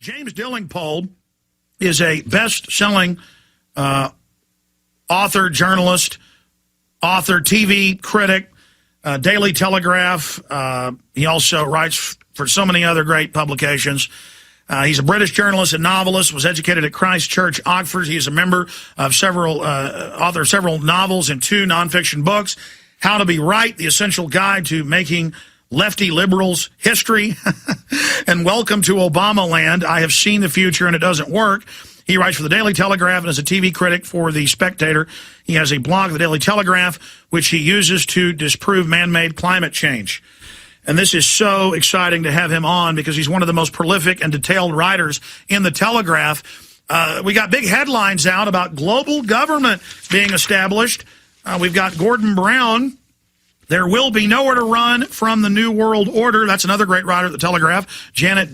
James Delingpole is a best-selling author, journalist, TV critic, Daily Telegraph. He also writes for so many other great publications. He's a British journalist and novelist, was educated at Christ Church, Oxford. He is a member of author of several novels and 2 nonfiction books, How to Be Right, The Essential Guide to Making Lefty Liberals History, and Welcome to Obama Land. I have seen the future and it doesn't work. He writes for the Daily Telegraph and is a TV critic for The Spectator. He has a blog, The Daily Telegraph, which he uses to disprove man-made climate change. And this is so exciting to have him on because he's one of the most prolific and detailed writers in the Telegraph. We got big headlines out about global government being established. We've got Gordon Brown. There will be nowhere to run from the New World Order. That's another great writer at the Telegraph, Janet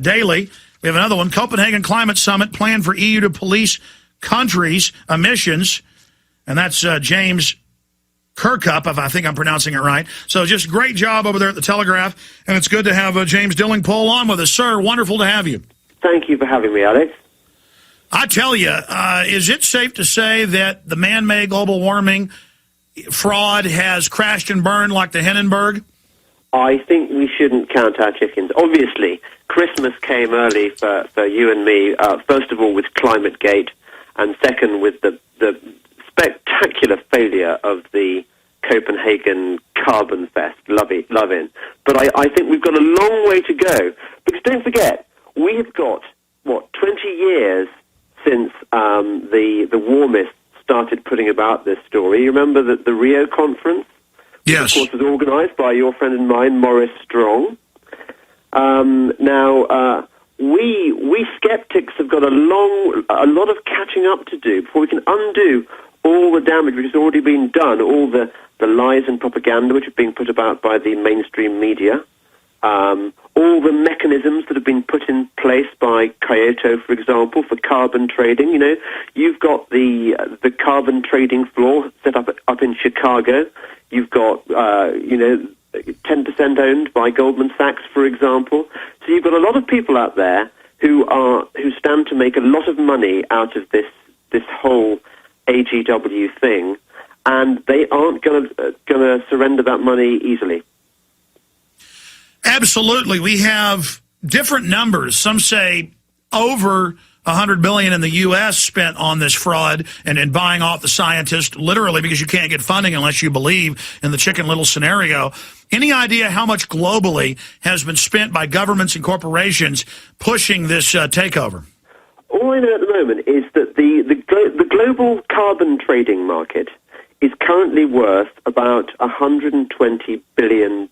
Daly. We have another one, Copenhagen Climate Summit, plan for EU to police countries' emissions. And that's James Kirkup, if I think I'm pronouncing it right. So just great job over there at the Telegraph. And it's good to have James Delingpole on with us. Sir, wonderful to have you. Thank you for having me, Alex. I tell you, is it safe to say that the man-made global warming fraud has crashed and burned like the Hindenburg? I think we shouldn't count our chickens. Obviously, Christmas came early for you and me, first of all with ClimateGate, and second with the spectacular failure of the Copenhagen Carbon Fest, love in. But I think we've got a long way to go, because don't forget, we have got, 20 years since the warmists started putting about this story. You remember the Rio conference? Yes. Which, of course, was organized by your friend and mine, Maurice Strong. We skeptics have got a lot of catching up to do before we can undo all the damage which has already been done, all the lies and propaganda which have been put about by the mainstream media, all the mechanisms that have been put in place by Kyoto, for example, for carbon trading. You know, you've got the carbon trading floor set up in Chicago. You've got 10% owned by Goldman Sachs, for example. So you've got a lot of people out there who stand to make a lot of money out of this whole AGW thing, and they aren't going to surrender that money easily. Absolutely. We have different numbers. Some say over $100 billion in the U.S. spent on this fraud and buying off the scientists, literally, because you can't get funding unless you believe in the Chicken Little scenario. Any idea how much globally has been spent by governments and corporations pushing this takeover? All I know at the moment is that the global carbon trading market is currently worth about $120 billion.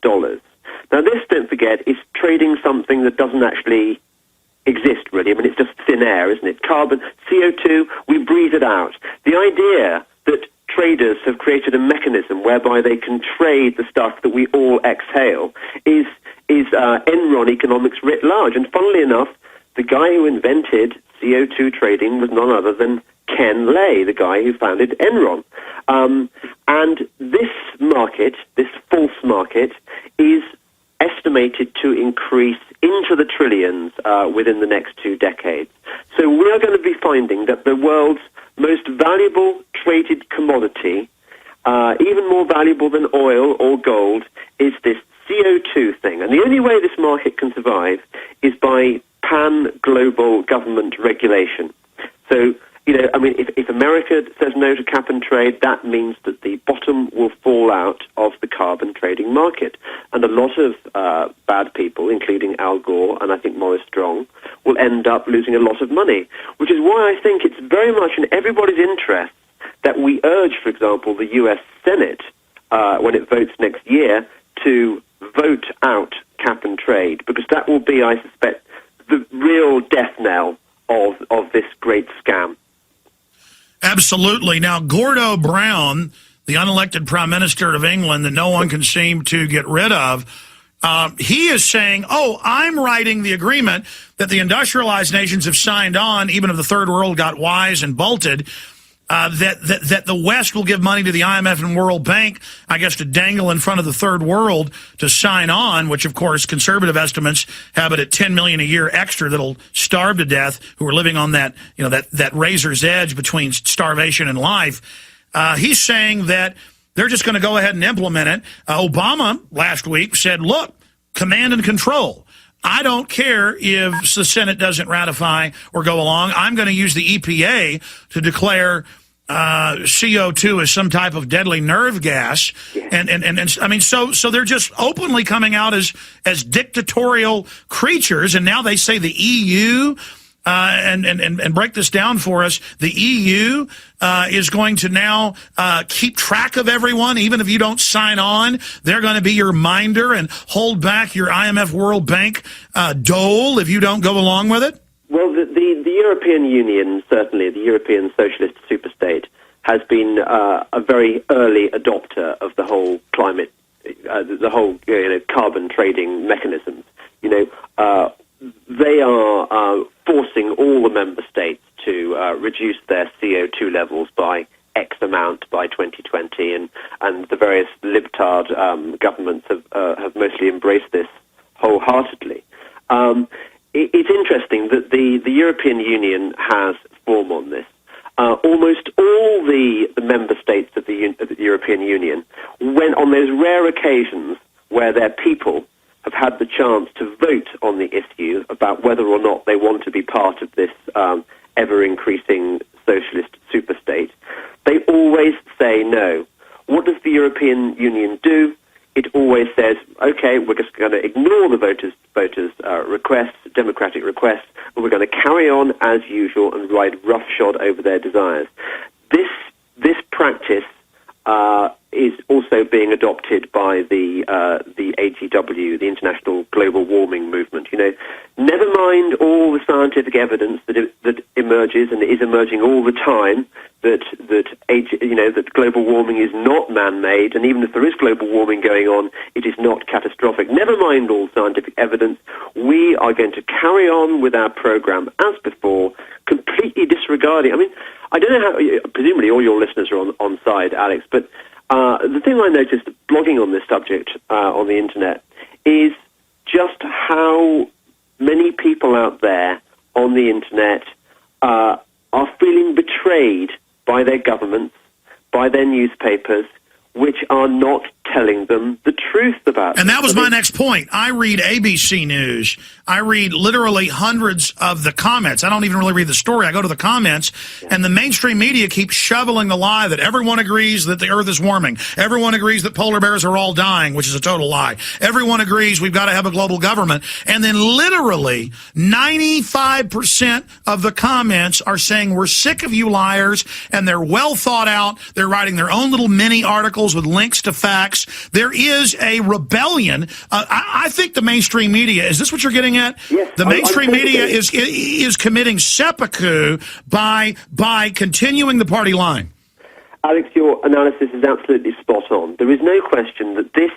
Now, this, don't forget, is trading something that doesn't actually exist, really. I mean, it's just thin air, isn't it? Carbon, CO2, we breathe it out. The idea that traders have created a mechanism whereby they can trade the stuff that we all exhale is Enron economics writ large. And funnily enough, the guy who invented CO2 trading was none other than Ken Lay, the guy who founded Enron. And this market, this false market, is estimated to increase into the trillions within the next 2 decades. So we are going to be finding that the world's most valuable traded commodity, even more valuable than oil or gold, is this CO2 thing. And the only way this market can survive is by pan-global government regulation. So, I mean, if America says no to cap and trade, that means that the bottom will fall out of the carbon trading market. And a lot of bad people, including Al Gore and I think Maurice Strong, will end up losing a lot of money, which is why I think it's very much in everybody's interest that we urge, for example, the U.S. Senate, when it votes next year, to vote out cap and trade, because that will be, I suspect, the real death knell of this great scam. Absolutely. Now, Gordon Brown, the unelected Prime Minister of England that no one can seem to get rid of, he is saying, I'm writing the agreement that the industrialized nations have signed on, even if the third world got wise and bolted. that the West will give money to the IMF and World Bank, I guess, to dangle in front of the third world to sign on, which, of course, conservative estimates have it at $10 million a year extra that'll starve to death, who are living on that, that razor's edge between starvation and life. He's saying that they're just going to go ahead and implement it. Obama last week said, look, command and control. I don't care if the Senate doesn't ratify or go along. I'm going to use the EPA to declare CO2 as some type of deadly nerve gas. And I mean, so they're just openly coming out as dictatorial creatures. And now they say the EU, and break this down for us, the EU is going to now keep track of everyone. Even if you don't sign on, they're going to be your minder and hold back your IMF World Bank dole if you don't go along with it? Well, the European Union, certainly the European socialist superstate, has been a very early adopter of the whole climate, the whole carbon trading mechanisms. They are forcing all the member states to reduce their CO2 levels by X amount by 2020, and the various libtard governments have mostly embraced this wholeheartedly. It's interesting that the European Union has form on this. Almost all the member states of the European Union, when on those rare occasions where their people have had the chance to vote on the issue about whether or not they want to be part of this ever-increasing socialist superstate, they always say no. What does the European Union do? It always says, okay, we're just going to ignore the voters' requests, democratic requests, and we're going to carry on as usual and ride roughshod over their desires. This practice is also being adopted by the AGW, the International Global Warming Movement. Never mind all the scientific evidence that emerges and is emerging all the time that global warming is not man-made, and even if there is global warming going on, it is not catastrophic. Never mind all scientific evidence. We are going to carry on with our program as before, completely disregarding. I mean, I don't know how. Presumably, all your listeners are on side, Alex, but the thing I noticed blogging on this subject on the internet is just how many people out there on the internet are feeling betrayed by their governments, by their newspapers, which are not telling them the truth about it. And that was my next point. I read ABC News. I read literally hundreds of the comments. I don't even really read the story. I go to the comments, and the mainstream media keeps shoveling the lie that everyone agrees that the Earth is warming. Everyone agrees that polar bears are all dying, which is a total lie. Everyone agrees we've got to have a global government. And then literally 95% of the comments are saying we're sick of you liars, and they're well thought out. They're writing their own little mini articles with links to facts. There is a rebellion. I think the mainstream media, is this what you're getting at? Yes, the mainstream media is committing seppuku by continuing the party line. Alex, your analysis is absolutely spot on. There is no question that this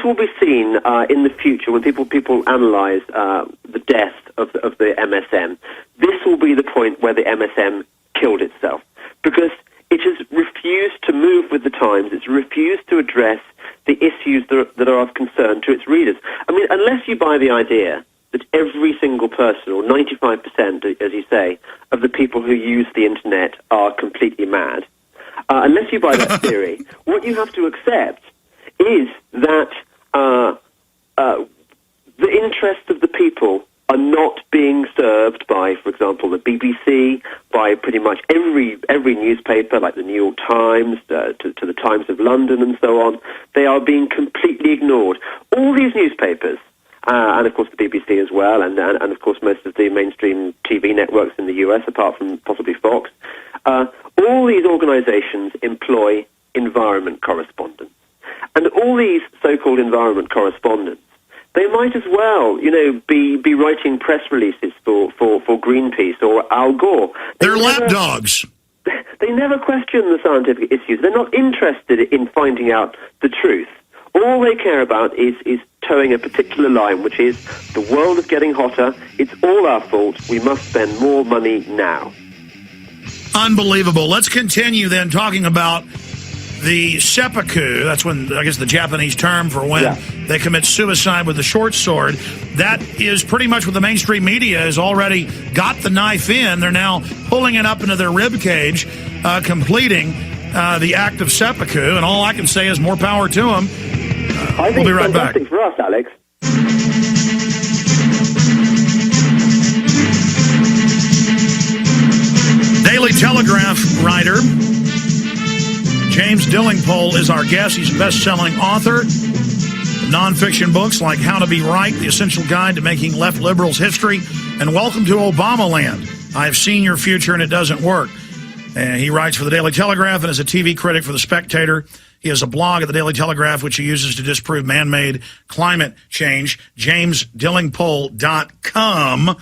will be seen in the future when people analyse the death of the MSM. This will be the point where the MSM killed itself, because it has refused to move with the times. It's refused to address the issues that are of concern to its readers. I mean, unless you buy the idea that every single person, or 95%, as you say, of the people who use the internet are completely mad, unless you buy that theory, what you have to accept is that the interests of the people are not being served by, for example, the BBC, by pretty much every newspaper, like the New York Times, to the Times of London and so on. They are being completely ignored. All these newspapers, and of course the BBC as well, and of course most of the mainstream TV networks in the US, apart from possibly Fox, all these organizations employ environment correspondents. And all these so-called environment correspondents, they might as well, be writing press releases for Greenpeace or Al Gore. They're lapdogs. They never question the scientific issues. They're not interested in finding out the truth. All they care about is towing a particular line, which is the world is getting hotter. It's all our fault. We must spend more money now. Unbelievable. Let's continue then talking about the seppuku. That's when, I guess, the Japanese term for when they commit suicide with the short sword. That is pretty much what the mainstream media has already got the knife in. They're now pulling it up into their rib cage, completing the act of seppuku. And all I can say is more power to them. We'll be right back. For us, Alex. Daily Telegraph writer James Delingpole is our guest. He's a best-selling author of nonfiction books like How to Be Right, The Essential Guide to Making Left Liberals History, and Welcome to Obama Land. I've seen your future and it doesn't work. And he writes for the Daily Telegraph and is a TV critic for The Spectator. He has a blog at the Daily Telegraph, which he uses to disprove man-made climate change. JamesDillingpole.com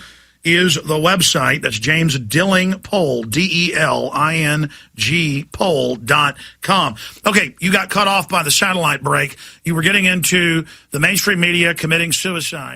is the website. That's James Delingpole, D-E-L-I-N-G Pole.com. Okay, you got cut off by the satellite break. You were getting into the mainstream media committing suicide.